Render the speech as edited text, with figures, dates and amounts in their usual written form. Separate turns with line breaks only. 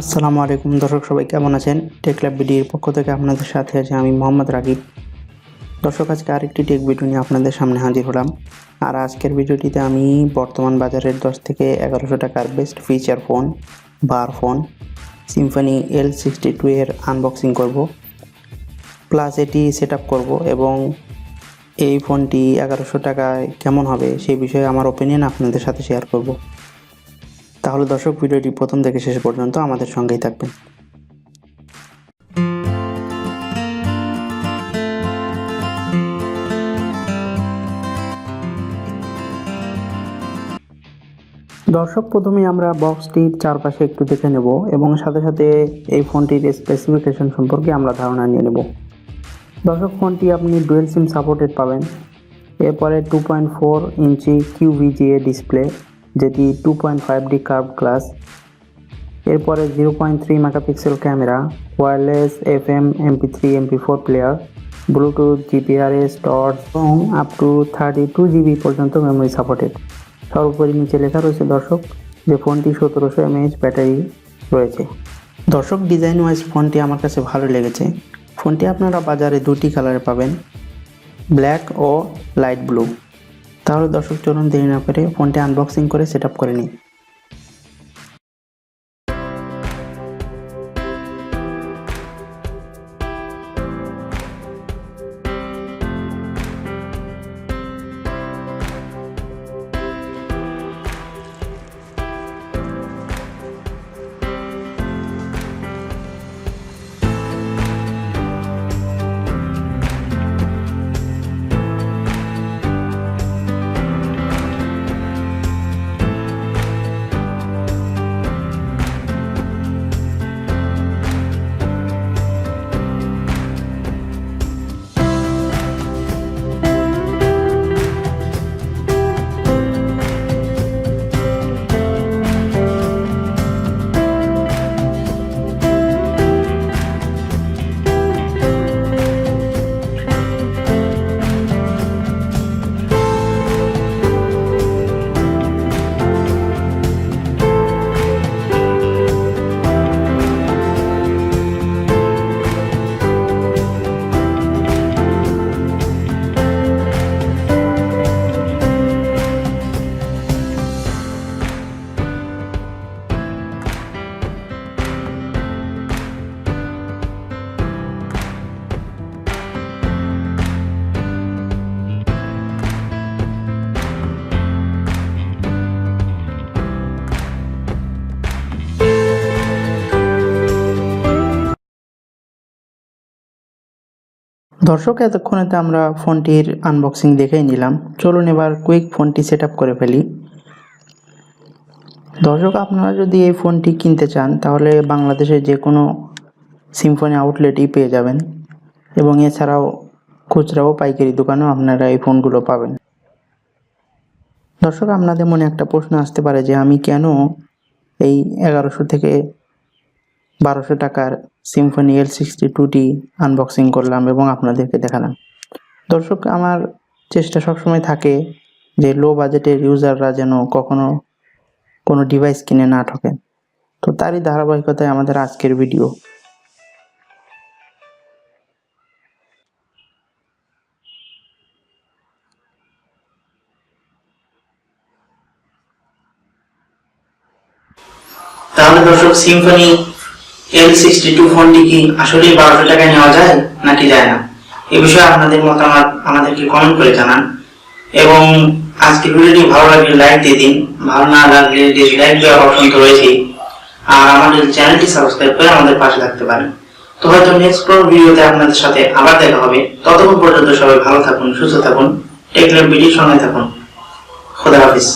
আসসালামু আলাইকুম দর্শক, সবাই কেমন আছেন? টেক ল্যাব ভিডিওর পক্ষ থেকে আপনাদের সাথে আছি আমি মোহাম্মদ রাকিব। দর্শক, আজকে আরেকটি টেক ভিডিও নিয়ে আপনাদের সামনে হাজির হলাম। আর আজকের ভিডিওটিতে আমি বর্তমান বাজারের 10 থেকে 1100 টাকার best feature phone phone Symphony l62 এর আনবক্সিং করব, প্লাস এটি সেট আপ করবো এবং এই ফোনটি 1100 টাকায় কেমন হবে সেই বিষয়ে আমার ওপিনিয়ন আপনাদের সাথে শেয়ার করব। তাহলে দর্শক, ভিডিওটি প্রথম থেকে শেষ পর্যন্ত আমাদের সঙ্গেই থাকবেন। দর্শক, প্রথমে আমরা বক্সটির চারপাশে একটু দেখে নেব এবং সাথে সাথে এই ফোনটির স্পেসিফিকেশন সম্পর্কে আমরা ধারণা নিয়ে নেব। দর্শক, ফোনটি আপনি ডুয়েল সিম সাপোর্টেড পাবেন। এরপরে 2.4 ইঞ্চি QVGA ডিসপ্লে, যেটি 2.5D কার্ভ গ্লাস। এরপরে 0.3 megapixel camera, wireless FM MP3 MP4 player, Bluetooth, GPRS, torch এবং আপ টু 32 GB পর্যন্ত মেমোরি সাপোর্টেড। সর্বোপরি নিচে লেখা রয়েছে দর্শক যে ফোনটি 1700 mAh ব্যাটারি রয়েছে। দর্শক, ডিজাইন ওয়াইজ ফোনটি আমার কাছে ভালো লেগেছে। ফোনটি আপনারা বাজারে দুটি কালারে পাবেন, ব্ল্যাক ও লাইট ব্লু। তাহলে দর্শক, চলুন দেরি না করে ফোনটি আনবক্সিং করে সেট আপ করে নিই। দর্শক, এতক্ষণেতে আমরা ফোনটির আনবক্সিং দেখেই নিলাম। চলুন এবার কুইক ফোনটি সেট আপ করে ফেলি। দর্শক, আপনারা যদি এই ফোনটি কিনতে চান তাহলে বাংলাদেশের যে কোনো সিম্ফনি আউটলেটই পেয়ে যাবেন এবং এছাড়াও খুচরা ও পাইকারি দোকানেও আপনারা এই ফোনগুলো পাবেন। দর্শক, আপনাদের মনে একটা প্রশ্ন আসতে পারে যে আমি কেন এই 1100 থেকে 1200 টাকার সিম্ফনি l62টি আনবক্সিং করলাম এবং আপনাদেরকে দেখালাম। দর্শক, আমার চেষ্টা সবসময় থাকে যে লো বাজেটের ইউজাররা যেন কখনো কোনো ডিভাইস কিনে না ঠকেন। তো তারই ধারাবাহিকতায় আমাদের আজকের ভিডিও। তাহলে দর্শক, সিম্ফনি l62 ফোনটি কি আসলেই 1200 টাকায় নেওয়া যায় নাকি যায় না, এ বিষয়ে আপনাদের মতামত আমাদেরকে কমেন্ট করে জানান। এবং আজকের ভিডিওটি ভালো লাগলে লাইক দিয়ে দিন, ভালো না লাগলে ডিসলাইক দেওয়ার অপশন তো রয়েছেই। আর আমাদের চ্যানেলটি সাবস্ক্রাইব করে আমাদের পাশে থাকতে পারেন। তো হয়তো নেক্সট কোনো ভিডিওতে আপনাদের সাথে আবার দেখা হবে। ততক্ষণ পর্যন্ত সবাই ভালো থাকুন, সুস্থ থাকুন, টেক ল্যাব ভিডিওর সঙ্গে থাকুন। খোদা হাফেজ।